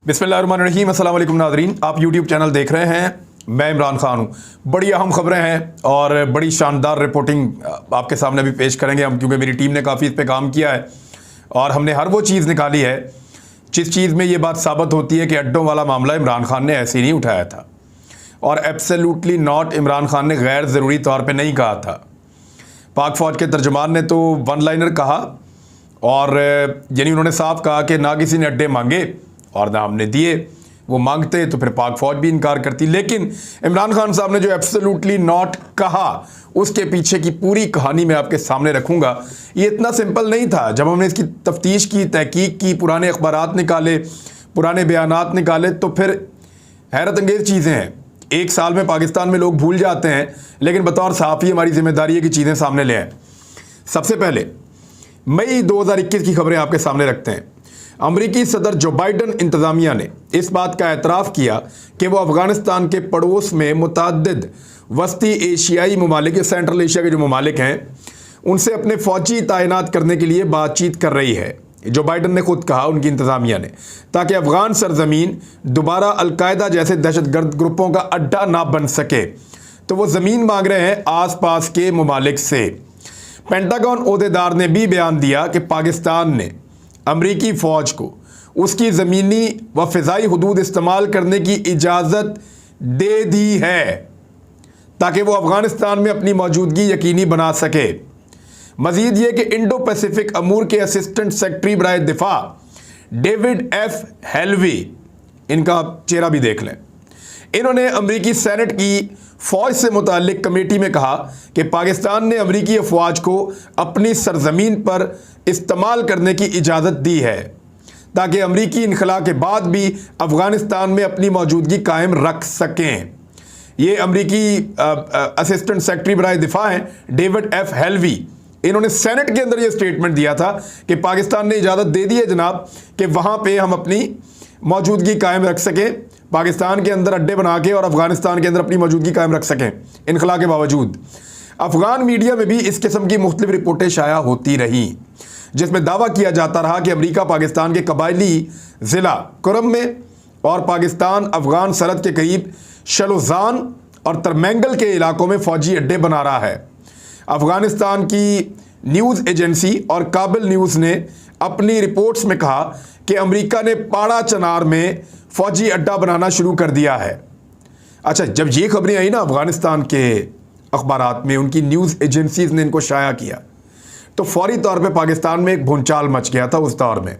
बिस्मिल्लाहिर्रहमानिर्रहीम। अस्सलाम वालेकुम नाज़रीन, आप यूट्यूब चैनल देख रहे हैं। मैं इमरान खान हूँ। बड़ी अहम खबरें हैं और बड़ी शानदार रिपोर्टिंग आपके सामने भी पेश करेंगे हम, क्योंकि मेरी टीम ने काफ़ी इस पे काम किया है और हमने हर वो चीज़ निकाली है जिस चीज़ में ये बात साबित होती है कि अड्डों वाला मामला इमरान खान ने ऐसे ही नहीं उठाया था और एब्सोल्युटली नॉट, इमरान खान ने गैर ज़रूरी तौर पर नहीं कहा था। पाक फ़ौज के तर्जुमान ने तो वन लाइनर कहा और यानी उन्होंने साफ कहा कि ना किसी ने अड्डे मांगे और ना हमने दिए। वो मांगते तो फिर पाक फ़ौज भी इनकार करती। लेकिन इमरान खान साहब ने जो एब्सोल्युटली नॉट कहा, उसके पीछे की पूरी कहानी मैं आपके सामने रखूंगा। ये इतना सिंपल नहीं था। जब हमने इसकी तफ्तीश की, तहकीक की, पुराने अखबारात निकाले, पुराने बयानात निकाले, तो फिर हैरत अंगेज़ चीज़ें हैं। एक साल में पाकिस्तान में लोग भूल जाते हैं, लेकिन बतौर सहाफ़ी हमारी जिम्मेदारी है कि चीज़ें सामने ले आएँ। सबसे पहले मई 2021 की खबरें आपके सामने रखते हैं। अमरीकी सदर जो बाइडन इंतज़ामिया ने इस बात का एतराफ़ किया कि वो अफ़गानिस्तान के पड़ोस में मुतअद्दिद वस्ती एशियाई ममालिक, सेंट्रल एशिया के जो ममालिक हैं, उनसे अपने फ़ौजी तैनात करने के लिए बातचीत कर रही है। जो बाइडन ने खुद कहा, उनकी इंतज़ामिया ने, ताकि अफ़गान सरजमीन दोबारा अलकायदा जैसे दहशतगर्द ग्रुपों का अड्डा ना बन सके। तो वो ज़मीन मांग रहे हैं आस पास के ममालिक से। पेंटागन ओहदेदार ने भी बयान दिया कि पाकिस्तान ने अमरीकी फ़ौज को उसकी ज़मीनी व फ़िज़ाई हदूद इस्तेमाल करने की इजाज़त दे दी है ताकि वो अफ़गानिस्तान में अपनी मौजूदगी यकीनी बना सके। मज़ीद ये कि इंडो पैसिफिक अमूर के असिस्टेंट सेक्रेटरी बराए दिफा डेविड एफ हेलवी, इनका चेहरा भी देख लें, इन्होंने अमरीकी सेनेट की फ़ौज से मुताल्लिक कमेटी में कहा कि पाकिस्तान ने अमरीकी अफवाज को अपनी सरजमीन पर इस्तेमाल करने की इजाज़त दी है ताकि अमरीकी इनखला के बाद भी अफ़गानिस्तान में अपनी मौजूदगी कायम रख सकें। ये अमरीकी असिस्टेंट सेक्रेटरी बराए दिफा हैं डेविड एफ हेलवी। इन्होंने सेनेट के अंदर ये स्टेटमेंट दिया था कि पाकिस्तान ने इजाज़त दे दी है जनाब कि वहाँ पे हम अपनी मौजूदगी कायम रख सकें, पाकिस्तान के अंदर अड्डे बना के और अफ़गानिस्तान के अंदर अपनी मौजूदगी कायम रख सकें इनखला के बावजूद। अफ़गान मीडिया में भी इस किस्म की मुख्तलिफ रिपोर्टें शाया होती रहीं, जिसमें दावा किया जाता रहा कि अमरीका पाकिस्तान के कबायली ज़िला कुरम में और पाकिस्तान अफ़गान सरहद के करीब शलोज़ान और तरमैंगल के इलाकों में फ़ौजी अड्डे बना रहा है। अफ़गानिस्तान की न्यूज़ एजेंसी और काबिल न्यूज़ ने अपनी रिपोर्ट्स में कहा कि अमरीका ने पाड़ा चनार में फ़ौजी अड्डा बनाना शुरू कर दिया है। अच्छा, जब ये खबरें आई ना अफ़गानिस्तान के अखबारात में, उनकी न्यूज़ एजेंसीज़ ने इनको शाया किया, तो फौरी तौर पे पाकिस्तान में एक भूचाल मच गया था। उस दौर में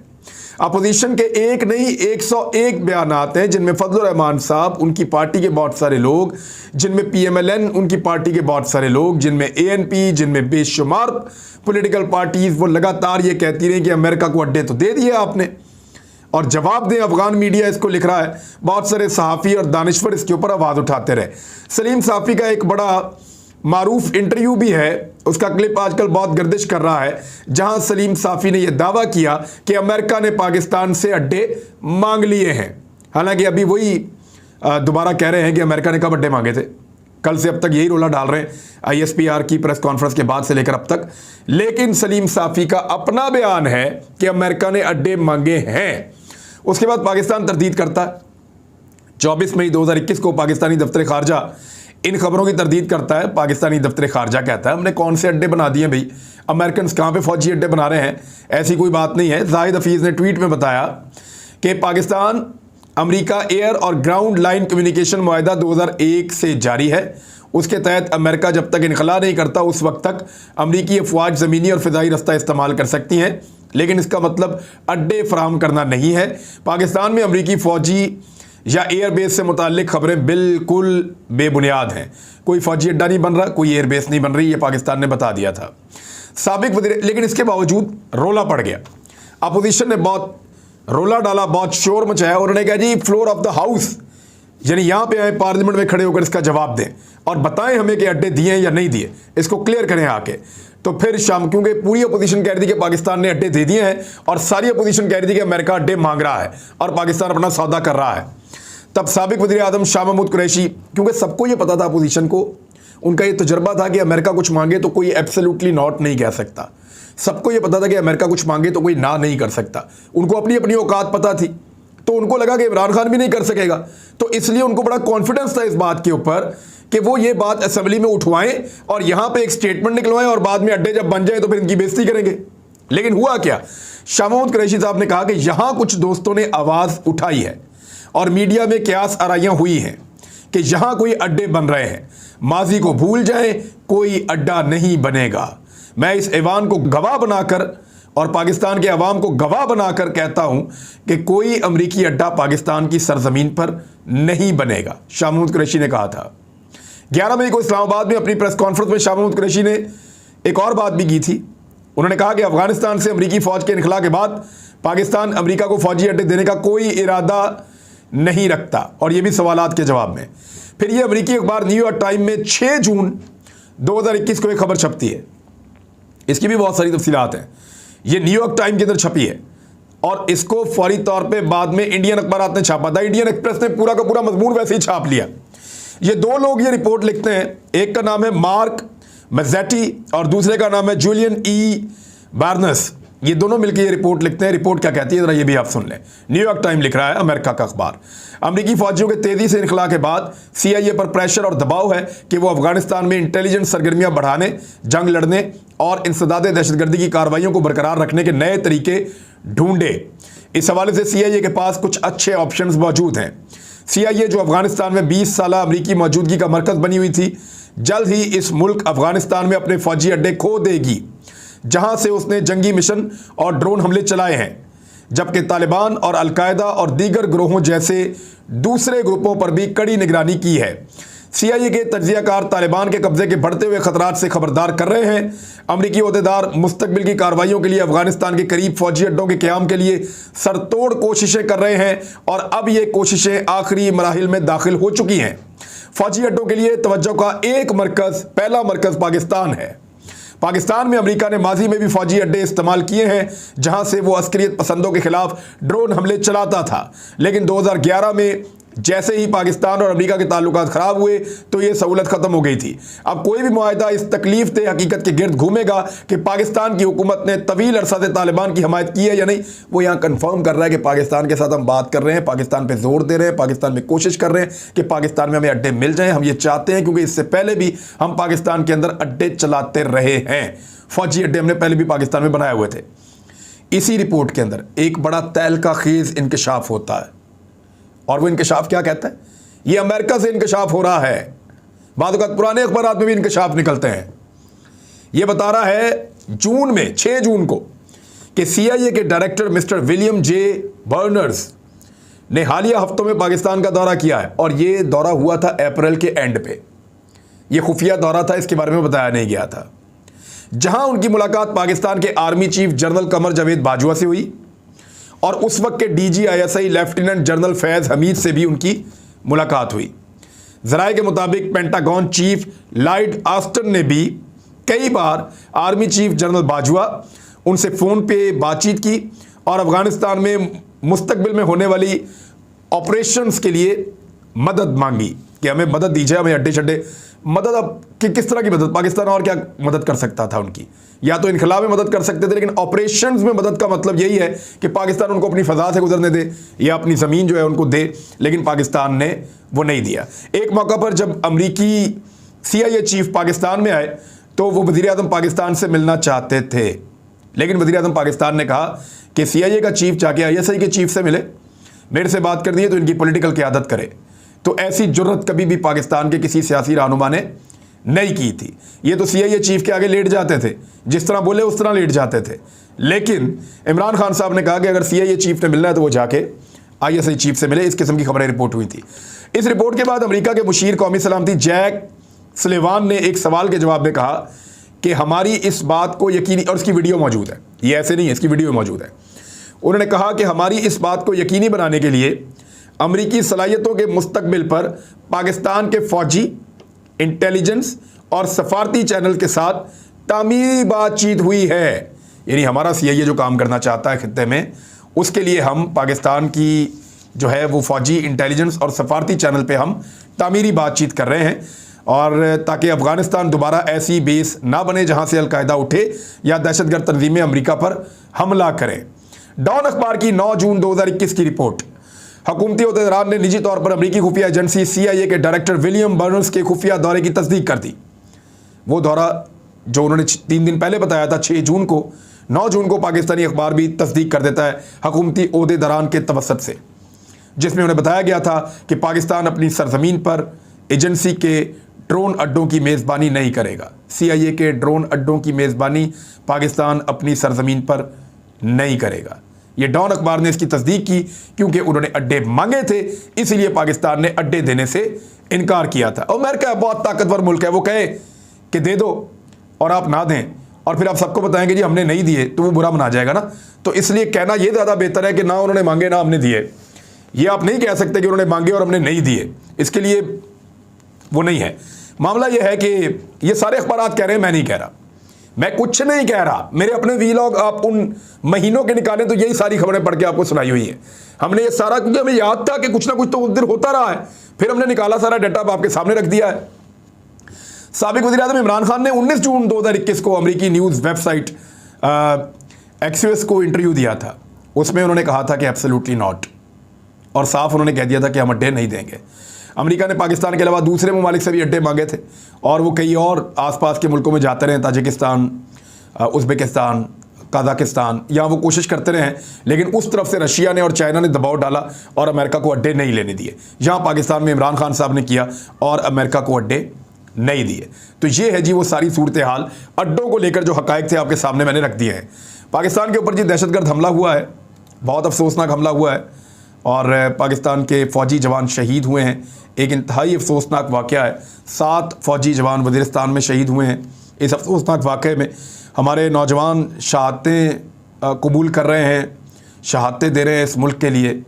अपोजिशन के एक नहीं 101 बयानात हैं, जिनमें फजलुर रहमान साहब, उनकी पार्टी के बहुत सारे लोग, जिनमें PMLN उनकी पार्टी के बहुत सारे लोग, जिनमें ANP, जिनमें बेशुमार पॉलिटिकल पार्टीज़, वो लगातार ये कहती रही कि अमेरिका को अड्डे तो दे दिए आपने और जवाब दें। अफ़गान मीडिया इसको लिख रहा है, बहुत सारे सहाफ़ी और दानिश्वर इसके ऊपर आवाज़ उठाते रहे। सलीम साफ़ी का एक बड़ा मारूफ इंटरव्यू भी है, उसका क्लिप आजकल बहुत गर्दिश कर रहा है, जहां सलीम साफ़ी ने यह दावा किया कि अमेरिका ने पाकिस्तान से अड्डे मांग लिए हैं। हालांकि अभी वही दोबारा कह रहे हैं कि अमेरिका ने कब अड्डे मांगे थे। कल से अब तक यही रोला डाल रहे हैं ISPR की प्रेस कॉन्फ्रेंस के बाद से लेकर अब तक। लेकिन सलीम साफ़ी का अपना बयान है कि अमेरिका ने अड्डे मांगे हैं। उसके बाद पाकिस्तान तरदीद करता है। 24 मई 2021 को पाकिस्तानी दफ्तर खारजा इन खबरों की तरदीद करता है। पाकिस्तानी दफ्तर खारजा कहता है हमने कौन से अड्डे बना दिए भाई, अमेरिकन कहाँ पे फौजी अड्डे बना रहे हैं, ऐसी कोई बात नहीं है। जाहिद हफीज़ ने ट्वीट में बताया कि पाकिस्तान अमेरिका एयर और ग्राउंड लाइन कम्युनिकेशन मुआहदा 2001 से जारी है। उसके तहत अमेरिका जब तक इनखला नहीं करता उस वक्त तक अमरीकी अफवाज ज़मीनी और फ़िज़ाई रास्ता इस्तेमाल कर सकती हैं, लेकिन इसका मतलब अड्डे फराहम करना नहीं है। पाकिस्तान में अमरीकी फ़ौजी या एयरबेस से मुताल्लिक खबरें बिल्कुल बेबुनियाद हैं। कोई फ़ौजी अड्डा नहीं बन रहा, कोई एयरबेस नहीं बन रही, ये पाकिस्तान ने बता दिया था साबिक वज़ीर। लेकिन इसके बावजूद रोला पड़ गया। अपोजिशन ने बहुत रोला डाला, बहुत शोर मचाया। उन्होंने कहा जी फ्लोर ऑफ द हाउस, यानी यहाँ पे आए, पार्लियामेंट में खड़े होकर इसका जवाब दें और बताएं हमें कि अड्डे दिए या नहीं दिए, इसको क्लियर करें आके। तो फिर शाम, क्योंकि पूरी अपोजिशन कह रही थी कि पाकिस्तान ने अड्डे दे दिए हैं और सारी अपोजिशन कह रही थी कि अमेरिका अड्डे मांग रहा है और पाकिस्तान अपना सौदा कर रहा है। तब साबिक वज़ीर आज़म शाह महमूद कुरैशी, क्योंकि सबको ये पता था अपोजिशन को, उनका ये तजर्बा था कि अमेरिका कुछ मांगे तो कोई एब्सोल्युटली नॉट नहीं कह सकता। सबको ये पता था कि अमेरिका कुछ मांगे तो कोई ना नहीं कर सकता। उनको अपनी अपनी औकात पता थी। तो उनको लगा कि इमरान खान भी नहीं कर सकेगा, तो इसलिए उनको बड़ा कॉन्फिडेंस था इस बात के ऊपर कि वो ये बात असेंबली में उठवाएं और यहां पे एक स्टेटमेंट निकलवाएं और बाद में अड्डे जब बन जाए तो फिर इनकी बेइज्जती करेंगे। लेकिन हुआ क्या, शाह महमूद कुरैशी साहब ने कहा कि यहां कुछ दोस्तों ने आवाज उठाई है और मीडिया में क्यास आराइयां हुई हैं कि यहां कोई अड्डे बन रहे हैं, माजी को भूल जाएं, कोई अड्डा नहीं बनेगा। मैं इस ऐवान को गवाह बनाकर और पाकिस्तान के अवाम को गवाह बनाकर कहता हूं कि कोई अमरीकी अड्डा पाकिस्तान की सरजमीन पर नहीं बनेगा, शाह महमूद कुरैशी ने कहा था। 11 मई को इस्लामाबाद में अपनी प्रेस कॉन्फ्रेंस में शाह महमूद कुरैशी ने एक और बात भी की थी। उन्होंने कहा कि अफगानिस्तान से अमरीकी फौज के इनखला के बाद पाकिस्तान अमरीका को फौजी अड्डे देने का कोई इरादा नहीं रखता, और यह भी सवालात के जवाब में। फिर यह अमरीकी अखबार न्यूयॉर्क टाइम में 6 जून 2021 को एक खबर छपती है। इसकी भी बहुत सारी तफसीलात हैं। यह न्यूयॉर्क टाइम के अंदर छपी है और इसको फौरी तौर पे बाद में इंडियन अखबारात ने छापा था। इंडियन एक्सप्रेस ने पूरा का पूरा मजमून वैसे ही छाप लिया। ये 2 लोग ये रिपोर्ट लिखते हैं, एक का नाम है मार्क मैजेटी और दूसरे का नाम है जूलियन ई बार्नस। ये दोनों मिलकर ये रिपोर्ट लिखते हैं। रिपोर्ट क्या कहती है जरा ये भी आप सुन लें। न्यूयॉर्क टाइम लिख रहा है, अमेरिका का अखबार, अमरीकी फौजियों के तेजी से इनखला के बाद CIA पर प्रेशर और दबाव है कि वो अफगानिस्तान में इंटेलिजेंस सरगर्मियां बढ़ाने, जंग लड़ने और इंसदादे दहशतगर्दी की कार्रवाइयों को बरकरार रखने के नए तरीके ढूंढे। इस हवाले से CIA के पास कुछ अच्छे ऑप्शंस मौजूद हैं। CIA जो अफगानिस्तान में 20 साल अमरीकी मौजूदगी का मरकज बनी हुई थी, जल्द ही इस मुल्क अफगानिस्तान में अपने फौजी अड्डे खो देगी जहां से उसने जंगी मिशन और ड्रोन हमले चलाए हैं, जबकि तालिबान और अलकायदा और दीगर ग्रोहों जैसे दूसरे ग्रुपों पर भी कड़ी निगरानी की है। CIA के तज्जियाकार तालिबान के कब्जे के बढ़ते हुए खतरात से खबरदार कर रहे हैं। अमरीकी ओहदेदार मुस्तकबिल की कार्रवाइयों के लिए अफगानिस्तान के करीब फौजी अड्डों के क़याम के लिए सरतोड़ कोशिशें कर रहे हैं और अब ये कोशिशें आखिरी मराहिल में दाखिल हो चुकी हैं। फौजी अड्डों के लिए तवज्जो का एक मरकज़, पहला मरकज़ पाकिस्तान है। पाकिस्तान में अमेरिका ने माजी में भी फौजी अड्डे इस्तेमाल किए हैं जहां से वो अस्करियत पसंदों के खिलाफ ड्रोन हमले चलाता था, लेकिन 2011 में जैसे ही पाकिस्तान और अमेरिका के ताल्लुकात खराब हुए तो ये सहूलत खत्म हो गई थी। अब कोई भी मुआहिदा इस तकलीफ दे हकीकत के गिर्द घूमेगा कि पाकिस्तान की हुकूमत ने तवील अरसा से तालिबान की हमायत की है या नहीं। वो यहाँ कन्फर्म कर रहा है कि पाकिस्तान के साथ हम बात कर रहे हैं, पाकिस्तान पर जोर दे रहे हैं, पाकिस्तान में कोशिश कर रहे हैं कि पाकिस्तान में हमें अड्डे मिल जाएं। हम ये चाहते हैं क्योंकि इससे पहले भी हम पाकिस्तान के अंदर अड्डे चलाते रहे हैं। फौजी अड्डे हमने पहले भी पाकिस्तान में बनाए हुए थे। इसी रिपोर्ट के अंदर एक बड़ा तहलका खेज इंकशाफ होता है, और वो इंकशाफ क्या कहता है, ये अमेरिका से इंकशाफ हो रहा है। बाद वक़्त पुराने अखबारात में भी इंकशाफ निकलते हैं। ये बता रहा है जून में 6 जून को कि CIA के director mister William J Burns ने हालिया हफ्तों में पाकिस्तान का दौरा किया है, और ये दौरा हुआ था अप्रैल के एंड पे। ये खुफिया दौरा था, इसके बारे में बताया नहीं गया था, जहां उनकी मुलाकात पाकिस्तान के army chief general Qamar Javed Bajwa से हुई और उस वक्त के DGISI लेफ्टिनेंट जनरल फैज़ हमीद से भी उनकी मुलाकात हुई। ज़राए के मुताबिक पेंटागन चीफ लॉयड ऑस्टिन ने भी कई बार आर्मी चीफ जनरल बाजवा उनसे फ़ोन पे बातचीत की और अफ़गानिस्तान में मुस्तकबिल में होने वाली ऑपरेशंस के लिए मदद मांगी कि हमें मदद दीजिए, हमें अड्डे शड्डे मदद। अब कि किस तरह की मदद, पाकिस्तान और क्या मदद कर सकता था उनकी, या तो इनखला में मदद कर सकते थे, लेकिन ऑपरेशंस में मदद का मतलब यही है कि पाकिस्तान उनको अपनी फ़ज़ा से गुजरने दे या अपनी ज़मीन जो है उनको दे, लेकिन पाकिस्तान ने वो नहीं दिया। एक मौका पर जब अमरीकी CIA चीफ पाकिस्तान में आए तो वो वज़ीर-ए-आज़म पाकिस्तान से मिलना चाहते थे, लेकिन वज़ीर-ए-आज़म पाकिस्तान ने कहा कि CIA का चीफ जाके ISI के चीफ से मिले, मेरे से बात कर दिए तो इनकी पॉलिटिकल क़यादत करे। तो ऐसी जुर्रत कभी भी पाकिस्तान के किसी सियासी रहनुमा ने नहीं की थी। ये तो CIA चीफ के आगे लेट जाते थे, जिस तरह बोले उस तरह लेट जाते थे। लेकिन इमरान खान साहब ने कहा कि अगर CIA चीफ ने मिलना है तो वो जाके ISI चीफ से मिले। इस किस्म की खबरें रिपोर्ट हुई थी। इस रिपोर्ट के बाद अमेरिका के मुशीर कौमी सलामती जैक सुलेवान ने एक सवाल के जवाब में कहा कि हमारी इस बात को यकीनी, और इसकी वीडियो मौजूद है, ये ऐसे नहीं है, इसकी वीडियो मौजूद है। उन्होंने कहा कि हमारी इस बात को यकीनी बनाने के लिए अमरीकी सलाहियतों के मुस्तकबिल पर पाकिस्तान के फौजी, इंटेलिजेंस और सफारती चैनल के साथ तामीरी बातचीत हुई है। यानी हमारा CIA जो काम करना चाहता है खित्ते में, उसके लिए हम पाकिस्तान की जो है वो फौजी, इंटेलिजेंस और सफारती चैनल पे हम तामीरी बातचीत कर रहे हैं, और ताकि अफ़गानिस्तान दोबारा ऐसी बेस ना बने जहां से अलकायदा उठे या दहशतगर्द तंजीमें अमरीका पर हमला करें। डॉन अखबार की 9 जून 2021 की रिपोर्ट। हुकूमती अहदेदार ने निजी तौर पर अमेरिकी खुफिया एजेंसी CIA के डायरेक्टर विलियम बर्नस के खुफिया दौरे की तस्दीक कर दी। वो दौरा जो उन्होंने 3 दिन पहले बताया था 6 जून को, 9 जून को पाकिस्तानी अखबार भी तस्दीक कर देता है हुकूमती अहदेदारान के तवसत से, जिसमें उन्हें बताया गया था कि पाकिस्तान अपनी सरजमीन पर एजेंसी के ड्रोन अड्डों की मेज़बानी नहीं करेगा। CIA के ड्रोन अड्डों की मेज़बानी पाकिस्तान अपनी सरजमीन पर नहीं करेगा। ये डॉन अखबार ने इसकी तस्दीक की क्योंकि उन्होंने अड्डे मांगे थे, इसलिए पाकिस्तान ने अड्डे देने से इनकार किया था। और अमेरिका बहुत ताकतवर मुल्क है, वो कहे कि दे दो और आप ना दें और फिर आप सबको बताएंगे जी हमने नहीं दिए, तो वो बुरा मना जाएगा ना। तो इसलिए कहना ये ज़्यादा बेहतर है कि ना उन्होंने मांगे ना हमने दिए। ये आप नहीं कह सकते कि उन्होंने मांगे और हमने नहीं दिए, इसके लिए वो नहीं है। मामला ये है कि ये सारे अखबार कह रहे हैं, मैं नहीं कह रहा, मैं कुछ नहीं कह रहा। मेरे अपने वीलॉग आप उन महीनों के निकालें तो यही सारी खबरें पढ़ के आपको सुनाई हुई है। हमने ये सारा, क्योंकि हमें याद था कि कुछ ना कुछ तो उस दिन होता रहा है, फिर हमने निकाला, सारा डाटा आपके सामने रख दिया है। साबिक वज़ीर-ए-आज़म इमरान खान ने 19 जून 2021 को अमेरिकी न्यूज़ वेबसाइट एक्सियोस को इंटरव्यू दिया था। उसमें उन्होंने कहा था कि एब्सोल्युटली नॉट, और साफ उन्होंने कह दिया था कि हम अड्डे नहीं देंगे। अमेरिका ने पाकिस्तान के अलावा दूसरे ममालिक से भी अड्डे मांगे थे और वो कई और आसपास के मुल्कों में जाते रहे, ताजिकिस्तान, उज़्बेकिस्तान, कज़ाकिस्तान, यहाँ वो कोशिश करते रहे, लेकिन उस तरफ से रशिया ने और चाइना ने दबाव डाला और अमेरिका को अड्डे नहीं लेने दिए। यहाँ पाकिस्तान में इमरान खान साहब ने किया और अमेरिका को अड्डे नहीं दिए। तो ये है जी वो सारी सूरत हाल, अड्डों को लेकर जो हक़ाइक़ थे आपके सामने मैंने रख दिए हैं। पाकिस्तान के ऊपर जी दहशतगर्द हमला हुआ है, बहुत अफसोसनाक हमला हुआ है और पाकिस्तान के फ़ौजी जवान शहीद हुए हैं। एक इंतहाई अफसोसनाक वाक़या है, 7 फ़ौजी जवान वज़ीरिस्तान में शहीद हुए हैं। इस अफसोसनाक वाक़े में हमारे नौजवान शहादतें कबूल कर रहे हैं, शहादतें दे रहे हैं इस मुल्क के लिए,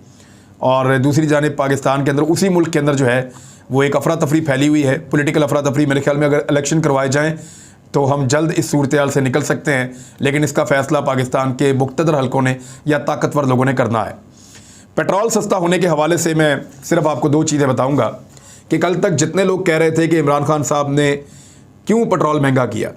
और दूसरी जानिब पाकिस्तान के अंदर, उसी मुल्क के अंदर जो है वो एक अफरा तफरी फैली हुई है, पॉलिटिकल अफरा तफरी। मेरे ख्याल में अगर इलेक्शन करवाए जाएँ तो हम जल्द इस सूरत हाल से निकल सकते हैं, लेकिन इसका फ़ैसला पाकिस्तान के मुक़्तदर हलकों ने या ताकतवर लोगों ने करना है। पेट्रोल सस्ता होने के हवाले से मैं सिर्फ आपको 2 चीज़ें बताऊंगा कि कल तक जितने लोग कह रहे थे कि इमरान खान साहब ने क्यों पेट्रोल महंगा किया,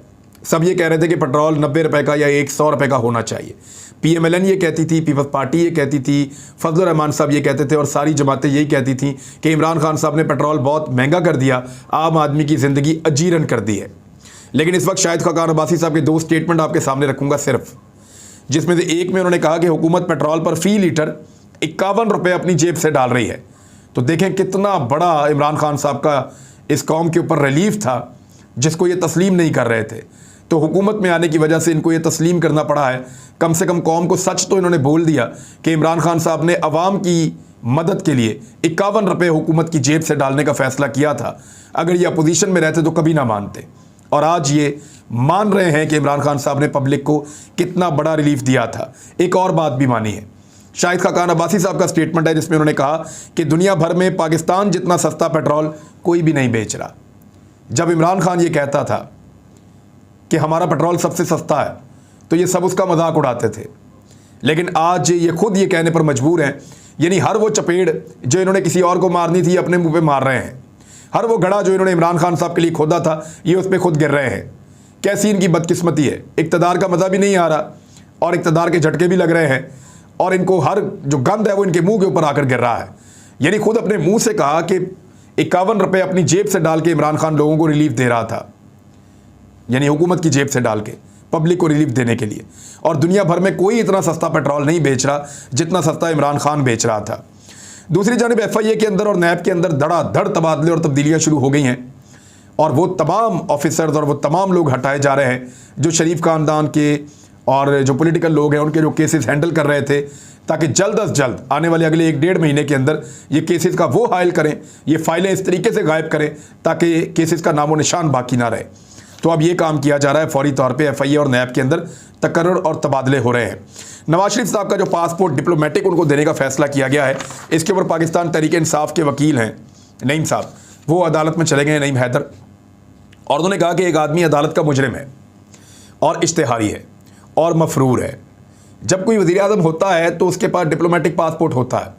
सब ये कह रहे थे कि पेट्रोल 90 रुपये का या 100 रुपये का होना चाहिए। PMLN ये कहती थी, पीपल्स पार्टी ये कहती थी, फजलुर रहमान साहब ये कहते थे और सारी जमातें यही कहती थी कि इमरान खान साहब ने पेट्रोल बहुत महंगा कर दिया, आम आदमी की ज़िंदगी अजीरन कर दी है। लेकिन इस वक्त शाहिद खाकान अब्बासी साहब के 2 स्टेटमेंट आपके सामने रखूँगा सिर्फ, जिसमें से एक में उन्होंने कहा कि हुकूमत पेट्रोल पर फ़ी लीटर 51 रुपये अपनी जेब से डाल रही है। तो देखें कितना बड़ा इमरान खान साहब का इस कौम के ऊपर रिलीफ था, जिसको ये तस्लीम नहीं कर रहे थे। तो हुकूमत में आने की वजह से इनको ये तस्लीम करना पड़ा है। कम से कम कौम को सच तो इन्होंने बोल दिया कि इमरान खान साहब ने अवाम की मदद के लिए 51 रुपये हुकूमत की जेब से डालने का फ़ैसला किया था। अगर ये अपोजिशन में रहते तो कभी ना मानते, और आज ये मान रहे हैं कि इमरान खान साहब ने पब्लिक को कितना बड़ा रिलीफ दिया था। एक और बात भी मानी है, शाहिद खाकान अब्बासी साहब का स्टेटमेंट है जिसमें उन्होंने कहा कि दुनिया भर में पाकिस्तान जितना सस्ता पेट्रोल कोई भी नहीं बेच रहा। जब इमरान खान ये कहता था कि हमारा पेट्रोल सबसे सस्ता है तो ये सब उसका मजाक उड़ाते थे, लेकिन आज ये खुद ये कहने पर मजबूर हैं, यानी हर वो चपेड़ जो इन्होंने किसी और को मारनी थी अपने मुंह पे मार रहे हैं। हर वो गड़ा जो इन्होंने इमरान खान साहब के लिए खोदा था ये उस पर खुद गिर रहे हैं। कैसी इनकी बदकिस्मती है, इक़्तिदार का मज़ा भी नहीं आ रहा और इक़्तिदार के झटके भी लग रहे हैं, और इनको हर जो गंद है वो इनके मुंह के ऊपर आकर गिर रहा है। यानी खुद अपने मुंह से कहा कि 51 रुपये अपनी जेब से डाल के इमरान खान लोगों को रिलीफ दे रहा था, यानी हुकूमत की जेब से डाल के पब्लिक को रिलीफ देने के लिए। और दुनिया भर में कोई इतना सस्ता पेट्रोल नहीं बेच रहा जितना सस्ता इमरान खान बेच रहा था। दूसरी जानिब FIA के अंदर और NAB के अंदर धड़ाधड़ तबादले और तब्दीलियाँ शुरू हो गई हैं, और वो तमाम ऑफिसर्स और वो तमाम लोग हटाए जा रहे हैं जो शरीफ ख़ानदान के और जो पॉलिटिकल लोग हैं उनके जो केसेस हैंडल कर रहे थे, ताकि जल्द अज जल्द आने वाले अगले 1-1.5 महीने के अंदर ये केसेस का वो हायल करें, ये फाइलें इस तरीके से गायब करें ताकि केसेस का नामो निशान बाकी ना रहे। तो अब ये काम किया जा रहा है फौरी तौर पे। FIA और NAB के अंदर तकर्रुर और तबादले हो रहे हैं। नवाज शरीफ साहब का जो पासपोर्ट डिप्लोमेटिक उनको देने का फैसला किया गया है, इसके ऊपर पाकिस्तान तहरीक इंसाफ के वकील हैं नईम साहब, वो अदालत में चले गए हैं, नईम हैदर, और उन्होंने कहा कि एक आदमी अदालत का मुजरिम है और इश्तिहारी है और मफरूर है। जब कोई वज़ीर आज़म होता है तो उसके पास डिप्लोमेटिक पासपोर्ट होता है,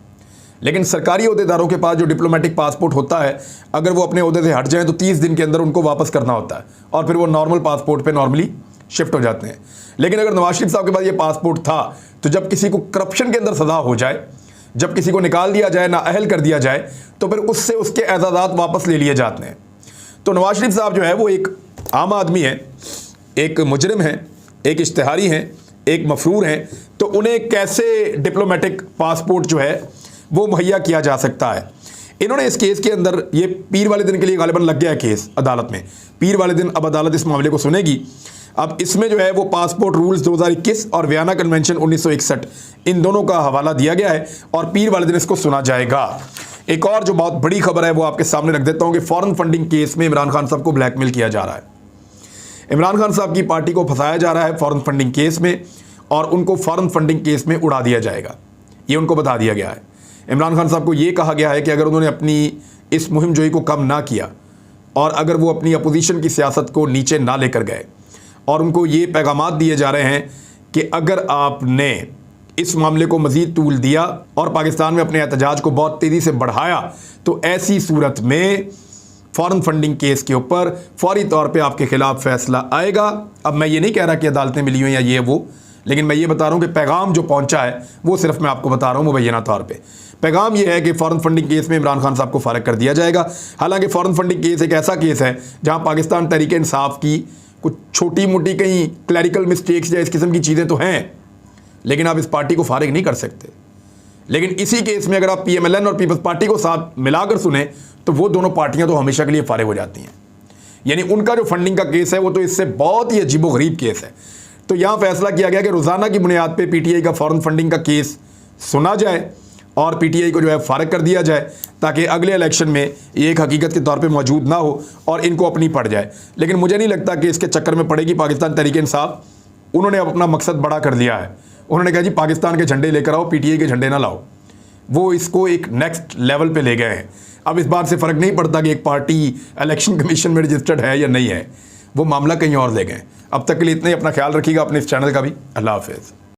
लेकिन सरकारी अहदेदारों के पास जो डिप्लोमेटिक पासपोर्ट होता है, अगर वो अपने अहदे से हट जाएं तो 30 दिन के अंदर उनको वापस करना होता है और फिर वो नॉर्मल पासपोर्ट पे नॉर्मली शिफ्ट हो जाते हैं। लेकिन अगर नवाज शरीफ साहब के पास ये पासपोर्ट था तो जब किसी को करप्शन के अंदर सज़ा हो जाए जब किसी को निकाल दिया जाए, नाअहल कर दिया जाए, तो फिर उससे उसके एजाज़ात वापस ले लिए जाते हैं। तो नवाज शरीफ साहब जो है वो एक आम आदमी है, एक मुजरिम है, एक इश्तिहारी हैं, एक मफरूर हैं, तो उन्हें कैसे डिप्लोमेटिक पासपोर्ट जो है वो मुहैया किया जा सकता है। इन्होंने इस केस के अंदर, ये पीर वाले दिन के लिए गालिबन लग गया है केस अदालत में, पीर वाले दिन अब अदालत इस मामले को सुनेगी। अब इसमें जो है वो पासपोर्ट रूल्स 2021 और वियना कन्वेंशन 1961 इन दोनों का हवाला दिया गया है और पीर वाले दिन इसको सुना जाएगा। एक और जो बहुत बड़ी खबर है वो आपके सामने रख देता हूं कि फॉरेन फंडिंग केस में इमरान खान साहब को ब्लैकमेल किया जा रहा है। इमरान खान साहब की पार्टी को फंसाया जा रहा है फॉरेन फंडिंग केस में और उनको फॉरेन फंडिंग केस में उड़ा दिया जाएगा, ये उनको बता दिया गया है। इमरान खान साहब को ये कहा गया है कि अगर उन्होंने अपनी इस मुहिम जोई को कम ना किया और अगर वो अपनी अपोजिशन की सियासत को नीचे ना लेकर गए, और उनको ये पैगामात दिए जा रहे हैं कि अगर आपने इस मामले को मज़ीद तूल दिया और पाकिस्तान में अपने एहतजाज को बहुत तेज़ी से बढ़ाया तो ऐसी सूरत में फॉरेन फंडिंग केस के ऊपर फौरी तौर पे आपके ख़िलाफ़ फ़ैसला आएगा। अब मैं ये नहीं कह रहा कि अदालतें मिली हुई या ये वो, लेकिन मैं ये बता रहा हूँ कि पैगाम जो पहुँचा है वो सिर्फ मैं आपको बता रहा हूँ मुबैना तौर पर। पैगाम ये है कि फ़ॉरेन फंडिंग केस में इमरान खान साहब को फारिग कर दिया जाएगा। हालांकि फ़ॉरेन फंडिंग केस एक ऐसा केस है जहाँ पाकिस्तान तहरीक इंसाफ की कुछ छोटी मोटी कहीं क्लैरिकल मिस्टेक्स या इस किस्म की चीज़ें तो हैं, लेकिन आप इस पार्टी को फारिग नहीं कर सकते। लेकिन इसी केस में अगर आप PMLN और पीपल्स पार्टी को साथ मिलाकर सुने तो वो दोनों पार्टियां तो हमेशा के लिए फारिग हो जाती हैं। यानी उनका जो फंडिंग का केस है वो तो इससे बहुत ही अजीबोगरीब केस है। तो यहाँ फैसला किया गया कि रोज़ाना की बुनियाद पर PTI का फॉरेन फंडिंग का केस सुना जाए और PTI को जो है फारिग कर दिया जाए ताकि अगले इलेक्शन में ये एक हकीकत के तौर पे मौजूद ना हो और इनको अपनी पड़ जाए। लेकिन मुझे नहीं लगता कि इसके चक्कर में पड़ेगी पाकिस्तान तहरीक इंसाफ। उन्होंने अपना मकसद बड़ा कर लिया है। उन्होंने कहा जी पाकिस्तान के झंडे लेकर आओ, PTI के झंडे ना लाओ। वो इसको एक नेक्स्ट लेवल पे ले गए हैं। अब इस बात से फ़र्क नहीं पड़ता कि एक पार्टी इलेक्शन कमीशन में रजिस्टर्ड है या नहीं है, वो मामला कहीं और ले गए। अब तक के लिए इतना ही। अपना ख्याल रखिएगा, अपने इस चैनल का भी। अल्लाह हाफिज़।